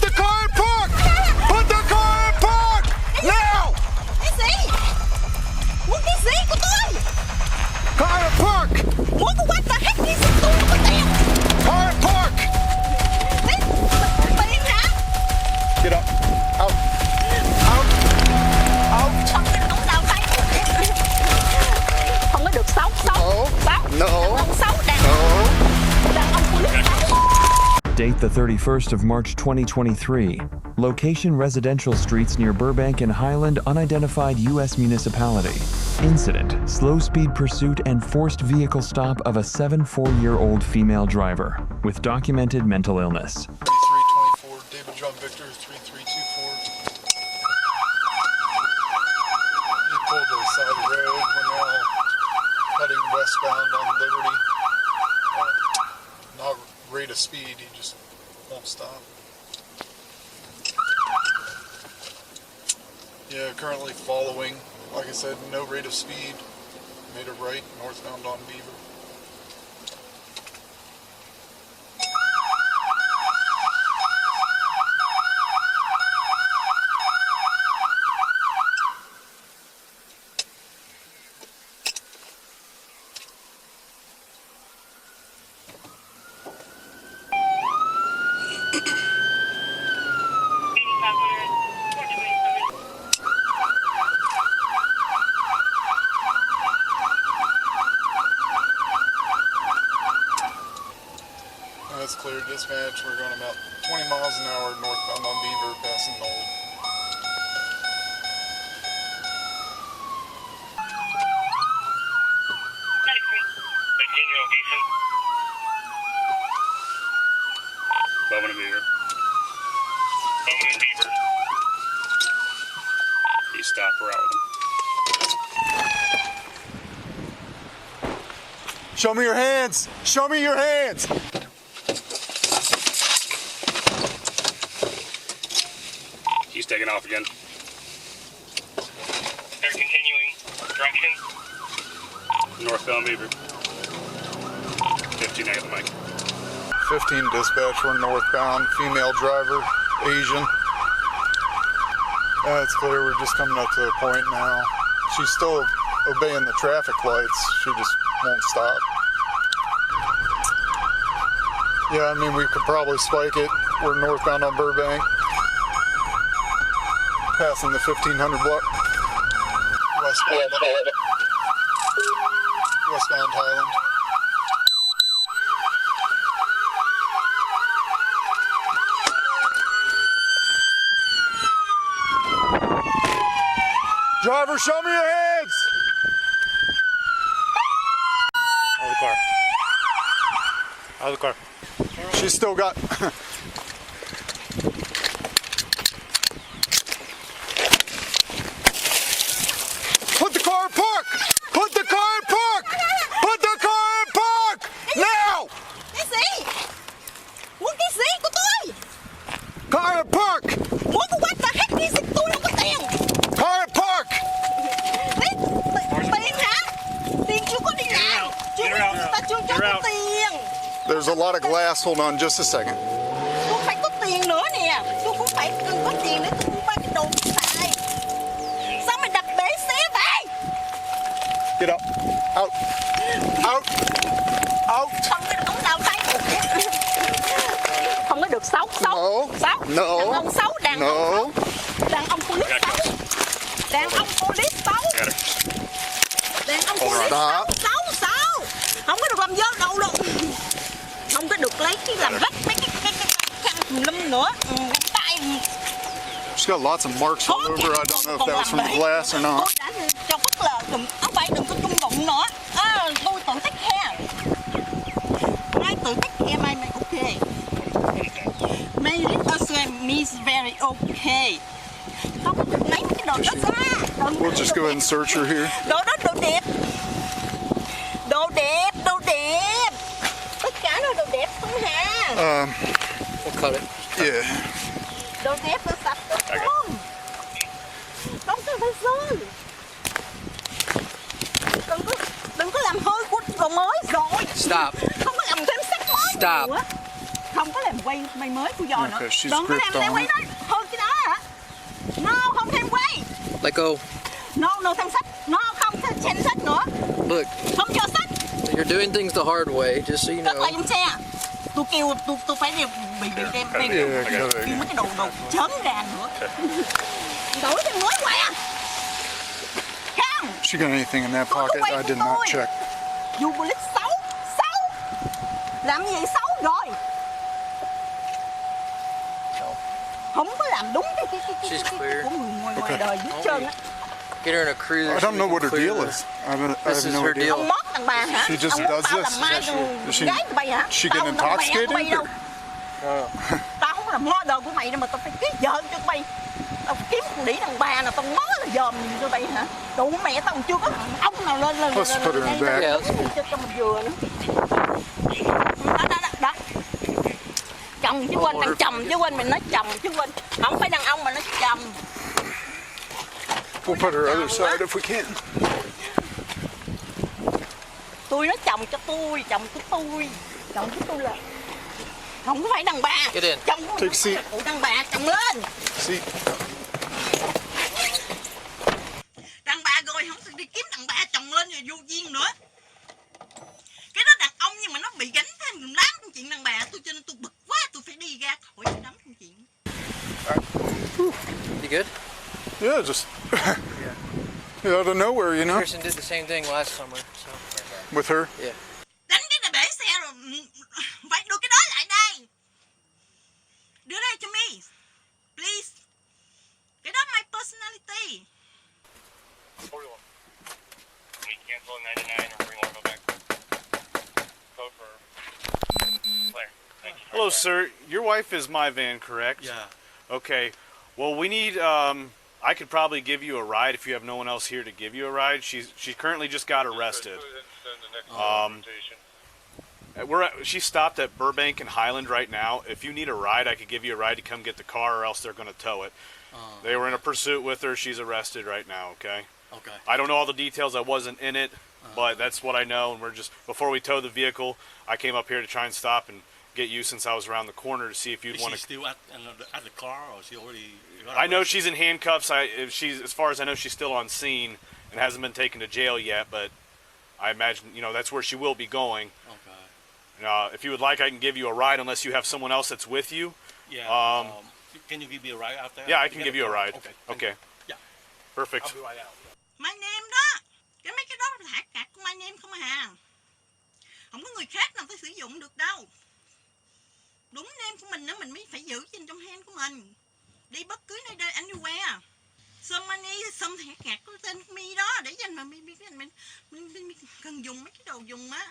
the car in park! Put the car in park! Now! Cái gì? Muốn cái gì của tôi? Car in park! Muốn của what the heck is tôi không có tiền. Car in park! Tiền hả? Get up. Out. Out. Out. Không có được nào tay. Không có được xấu. No. Đàn ông xấu. Đàn ông police xấu. Date the 31st of March 2023. Location residential streets near Burbank and Highland, unidentified U.S. municipality. Incident, slow speed pursuit and forced vehicle stop of a 74-year-old female driver with documented mental illness. 3324, David John Victor, 3324. He pulled to the side of the road. We're now heading westbound on Liberty. Not rate of speed, he just won't stop. Yeah, currently following. Like I said, no rate of speed. Made a right, northbound on Beaver. That's clear dispatch. We're going about 20 miles an hour northbound on Beaver, passing Knoll. Continue location. Bowman and Beaver. Bowman and Beaver. He stopped. We're out with him. Show me your hands! Show me your hands! He's taking off again. They're continuing. Direction. Northbound Beaver. 15, I got the mic. 15 dispatch, we're northbound. Female driver, Asian. That's clear, we're just coming up to the point now. She's still obeying the traffic lights. She just won't stop. Yeah, I mean, we could probably spike it. We're northbound on Burbank. Passing the 1500 block. Westbound Highland. Driver, show me your hands! Out of the car. Out of the car. She's still got... Put the car in park! Put the car in park! Put the car in park! Now! Cái gì? Muốn cái gì của tôi? Car in park! Muốn của what the heck is tôi không có tiền. Car in park! Tiền hả? Tiền chưa có đi làm. Chưa có tiền. There's a lot of glass. Hold on just a second. Tôi phải có tiền nữa nè. Tôi cũng phải cần có tiền để tôi mua ba cái đồ xài. Sao mày đặt bể xe vậy? Get up. Out. Out. Out. Không có được nào tay. Không có được xấu. No. Xấu. No. Đàn ông xấu. Đàn No. ông xấu. Đàn ông police xấu. Đàn ông police xấu. Đàn ông police xấu. Không có được làm dơ đầu đâu. Không có được lấy cái làm rách mấy cái lâm nữa. Tay. She's got lots of marks all over. I don't know if that was from the glass or not. Tôi đã cho bất là không phải đừng có chung đụng nữa. Tôi tự tách khe. Ai tự tách khe mày ok. Made it also means very okay. Không có được lấy cái đồ đó ra. We'll just go ahead and search her here. Đồ đó đồ đẹp. Đồ đẹp. Tất cả đồ đẹp không hả? We'll cut it. Yeah. Đồ đẹp nó sạch không? Không cần phải rơi. Đừng có làm hơi của đồ mới rồi. Stop. Không có làm thêm sách mới. Stop. Nữa. không có làm quay mày mới của giò nữa. Okay, she's Đừng có gripped làm on quay it. đó hơn cái đó hả? No, không thêm quay. Let go. No, thêm sách. No, không thêm sách nữa. Look, Không cho sách. you're doing things the hard way, just so you Cất lại know. trong xe. Tôi kêu tôi phải bị đem kêu mấy cái đồ chớm ra nữa. Đổi thêm mới quay à. Không. She got anything in that pocket? I did not check. You bullet xấu. Làm gì xấu rồi? Không có làm đúng cái của người ngoài đời hết trơn á. Get her in a cruiser. I don't know what her deal is. I have This is no her idea. deal. Ông mót thằng bà hả? She just Ông muốn does tao this. làm mai gái của mày hả? She Tao get làm mẹ của intoxicated? mày đâu. Tao không làm model của mày đâu mà tao phải kiếm vợ cho mày. Tao kiếm con đĩ thằng bà nào tao mó là dòm gì cho mày hả? Đủ mẹ tao chưa có thằng ông nào lên Let's put her in back. Yeah, cho mình vừa nữa. Đó. Chồng chứ quên, thằng chồng chứ quên, mình nói chồng chứ quên. Không phải đàn ông mà nói chồng. We'll put her other side if we can. Tôi nói chồng cho tôi, chồng của tôi là không phải đàn bà. Get in. Chồng của Take a seat. phụ đàn bà chồng lên. See? Đàn bà rồi không thể đi kiếm đàn bà chồng lên rồi vô duyên nữa. Cái đó đàn ông nhưng mà nó bị gánh thêm lắm con chuyện đàn bà, tôi cho nên tôi bực quá, tôi phải đi ra khỏi cái đám con chuyện. You good? Yeah, just out of nowhere, you know, Kirsten did the same thing last summer. So. with her. Yeah. Đánh cái này bể xe rồi, phải đưa cái đó lại đây. Đưa đây cho me, please. Cái đó my personality. We cancel 99 or we want to go back. Code for Claire. Thank you. Hello, sir. Your wife is my van, correct? Yeah. Okay. Well, we need. I could probably give you a ride if you have no one else here to give you a ride. She currently just got arrested. She's stopped at Burbank and Highland right now. If you need a ride, I could give you a ride to come get the car, or else they're going to tow it. They were in a pursuit with her. She's arrested right now. Okay. Okay. I don't know all the details. I wasn't in it, but that's what I know. And we're just before we tow the vehicle, I came up here to try and stop and get you since I was around the corner to see if you'd Is want she to. still at the car, or she already? I know she's in handcuffs. As far as I know, she's still on scene and hasn't been taken to jail yet. But I imagine, that's where she will be going. Okay. If you would like, I can give you a ride unless you have someone else that's with you. Yeah. Can you give me a ride out there? Yeah, I can give you a ride. Okay. Okay. Yeah. Perfect. I'll be right out. My name đó. Cái mấy cái đó là hạt cạc của my name không à. Không có người khác nào phải sử dụng được đâu. Đúng name của mình nữa mình mới phải giữ trên trong hand của mình. Đi bất cứ nơi đây anywhere. Somebody hạt cạc của tên của mi đó để dành mà mình cần dùng mấy cái đồ dùng á.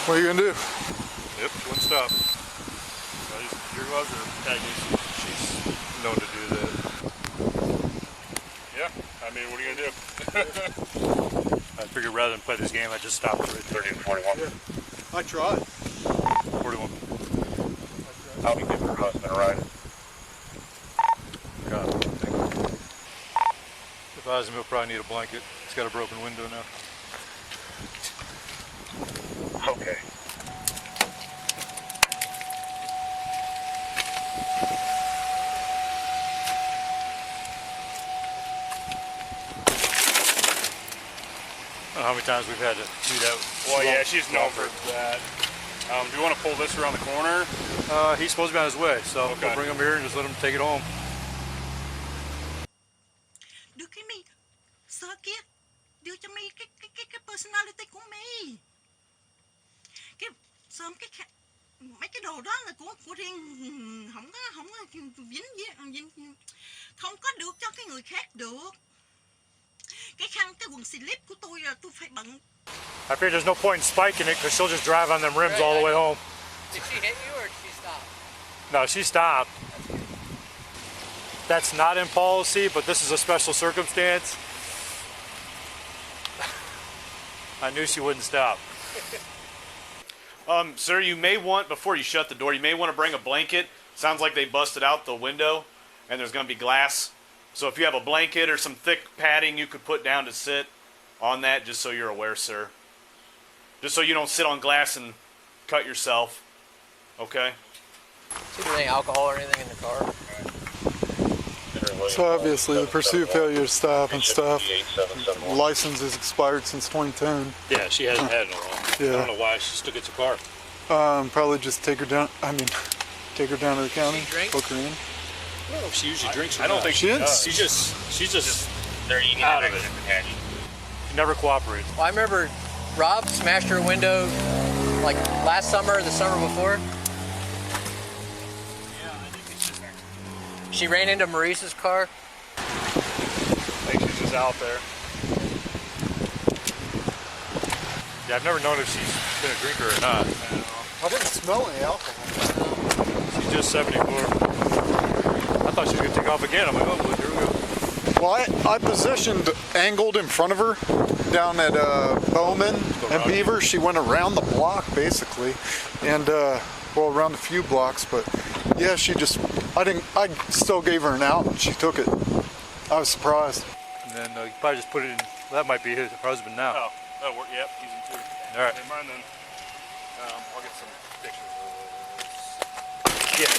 What are you gonna do? Yep, one stop. Your gloves are tagged. She's known to do that. Yeah, I mean, what are you gonna do? I figured rather than play this game, I just stopped at 30 and 41. Yeah. I tried. 41. I'll be giving her husband a ride. God, if I was him, he'll probably need a blanket. He's got a broken window now. Okay. I don't know how many times we've had to do that. Well, yeah, she's known for that. Do you want to pull this around the corner? He's supposed to be on his way, so Okay. we'll bring him here and just let him take it home. Đưa cái mi sơ kia, đưa cho mi cái personality của mi. Cái sớm mấy cái đồ đó là của riêng, không có không có được cho cái người khác được. Cái khăn cái quần slip của tôi là tôi phải bận. I figured there's no point in spiking it because she'll just drive on them rims all the way home. Did she hit you or did she stop? No, she stopped. That's not in policy, but this is a special circumstance. I knew she wouldn't stop. Sir, you may want, before you shut the door, you may want to bring a blanket. Sounds like they busted out the window and there's going to be glass. So if you have a blanket or some thick padding you could put down to sit, on that, just so you're aware, sir. Just so you don't sit on glass and cut yourself. Okay? See if there's any alcohol or anything in the car. So obviously the pursuit failure to stop and stuff. License is expired since 2010. Yeah, she hasn't had it in a while. Yeah. I don't know why she still gets a car. Probably just take her down. Take her down to the county, drink? book her in. I don't know if she usually drinks or I don't not. think She is. does. She's just They're eating out that of it. extra patty. She never cooperates. Well, I remember Rob smashed her window like last summer or the summer before. She ran into Maurice's car. I think she's just out there. Yeah, I've never known if she's been a drinker or not. I didn't smell any alcohol. She's just 74. I thought she was going to take off again. I'm like, oh, here we go. Well, I positioned angled in front of her down at Bowman and Beaver. She went around the block basically, and well, around a few blocks, but yeah, she just, I still gave her an out and she took it. I was surprised. And then you probably just put it in. That might be her husband now. Oh, that'll work. Yep, he's in too. All right. Never mind then. I'll get some pictures of this. Yeah.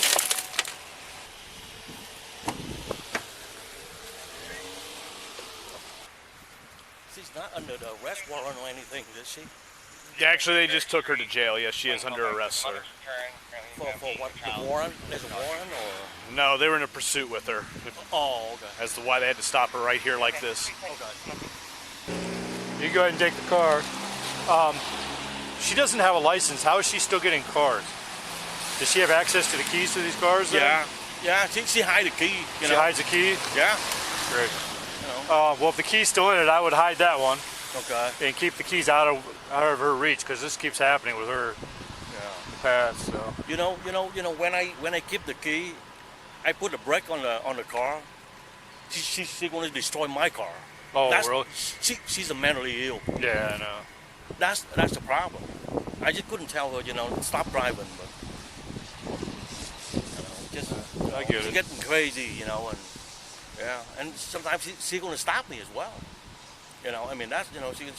She's not under the arrest warrant or anything, is she? Yeah, actually, they just took her to jail. Yes, she is under arrest, sir. For what? The warrant? There's a warrant or? No, they were in a pursuit with her. Oh, okay. As to why they had to stop her right here like this. You go ahead and take the car. She doesn't have a license. How is she still getting cars? Does she have access to the keys to these cars? Then? Yeah. She hide the key. She hides the key? Yeah. Great. Well, if the key's still in it, I would hide that one. Okay. And keep the keys out of her reach, because this keeps happening with her in the past. So. You know. When I keep the key, I put a brake on the car. She's going to destroy my car. Oh, really? She's mentally ill. Yeah, I know. That's the problem. I just couldn't tell her, stop driving, but I get she's it. getting crazy, and sometimes she's going to stop me as well. That's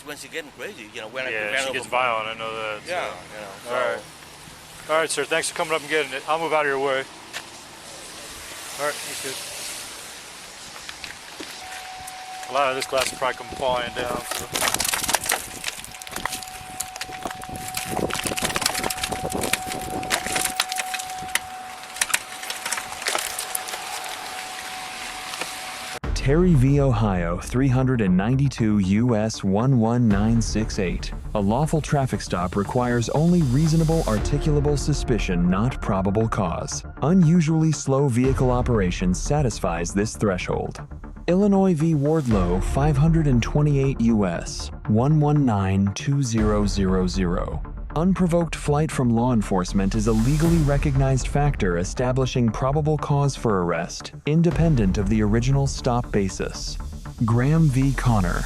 when she's getting crazy, when She gets violent. I know that. Yeah, So. All right, sir. Thanks for coming up and getting it. I'll move out of your way. All right, that's good. A lot of this glass will probably come flying down. So. Terry v. Ohio 392 U.S. 11968. A lawful traffic stop requires only reasonable articulable suspicion, not probable cause. Unusually slow vehicle operation satisfies this threshold. Illinois v. Wardlow 528 U.S. 1192000. Unprovoked flight from law enforcement is a legally recognized factor establishing probable cause for arrest, independent of the original stop basis. Graham v. Connor,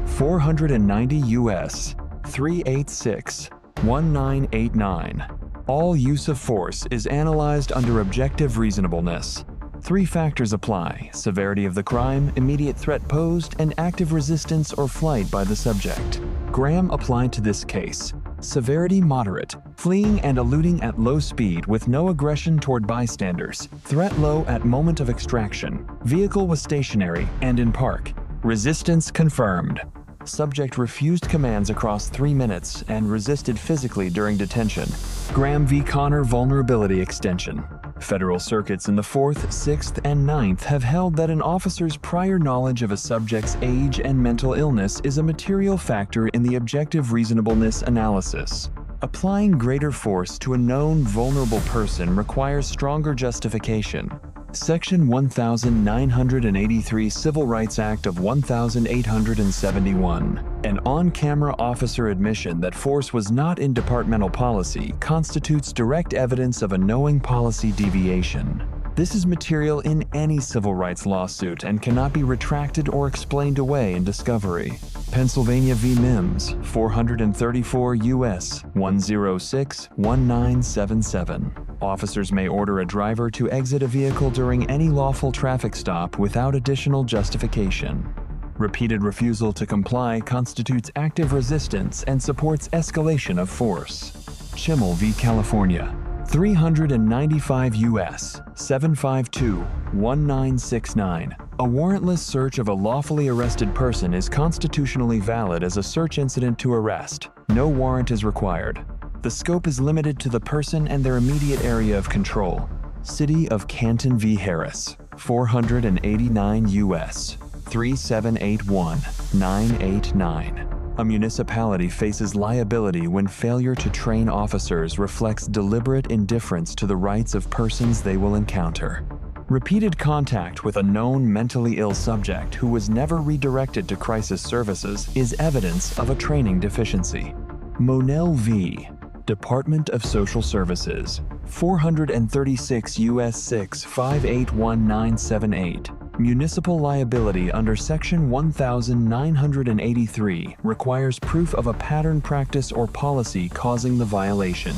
490 U.S. 386 1989. All use of force is analyzed under objective reasonableness. 3 factors apply: severity of the crime, immediate threat posed, and active resistance or flight by the subject. Graham applied to this case. Severity moderate, fleeing and eluding at low speed with no aggression toward bystanders. Threat low at moment of extraction. Vehicle was stationary and in park. Resistance confirmed. Subject refused commands across 3 minutes and resisted physically during detention. Graham v. Connor vulnerability extension. Federal circuits in the 4th, 6th, and 9th have held that an officer's prior knowledge of a subject's age and mental illness is a material factor in the objective reasonableness analysis. Applying greater force to a known vulnerable person requires stronger justification. Section 1983 Civil Rights Act of 1871. An on-camera officer admission that force was not in departmental policy constitutes direct evidence of a knowing policy deviation. This is material in any civil rights lawsuit and cannot be retracted or explained away in discovery. Pennsylvania v. Mims, 434 U.S. 106 1977. Officers may order a driver to exit a vehicle during any lawful traffic stop without additional justification. Repeated refusal to comply constitutes active resistance and supports escalation of force. Schimmel v. California, 395 U.S. 752-1969. A warrantless search of a lawfully arrested person is constitutionally valid as a search incident to arrest. No warrant is required. The scope is limited to the person and their immediate area of control. City of Canton v. Harris, 489 U.S. 3781-989. A municipality faces liability when failure to train officers reflects deliberate indifference to the rights of persons they will encounter. Repeated contact with a known mentally ill subject who was never redirected to crisis services is evidence of a training deficiency. Monell v. Department of Social Services, 436 U.S. 6 581978. Municipal liability under Section 1983 requires proof of a pattern, practice, or policy causing the violation.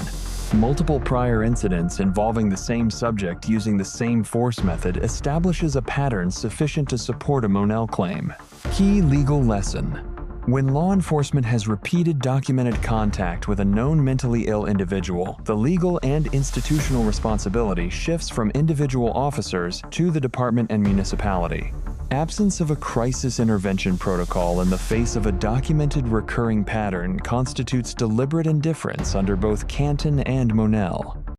Multiple prior incidents involving the same subject using the same force method establishes a pattern sufficient to support a Monell claim. Key legal lesson. When law enforcement has repeated documented contact with a known mentally ill individual, the legal and institutional responsibility shifts from individual officers to the department and municipality. Absence of a crisis intervention protocol in the face of a documented recurring pattern constitutes deliberate indifference under both Canton and Monell.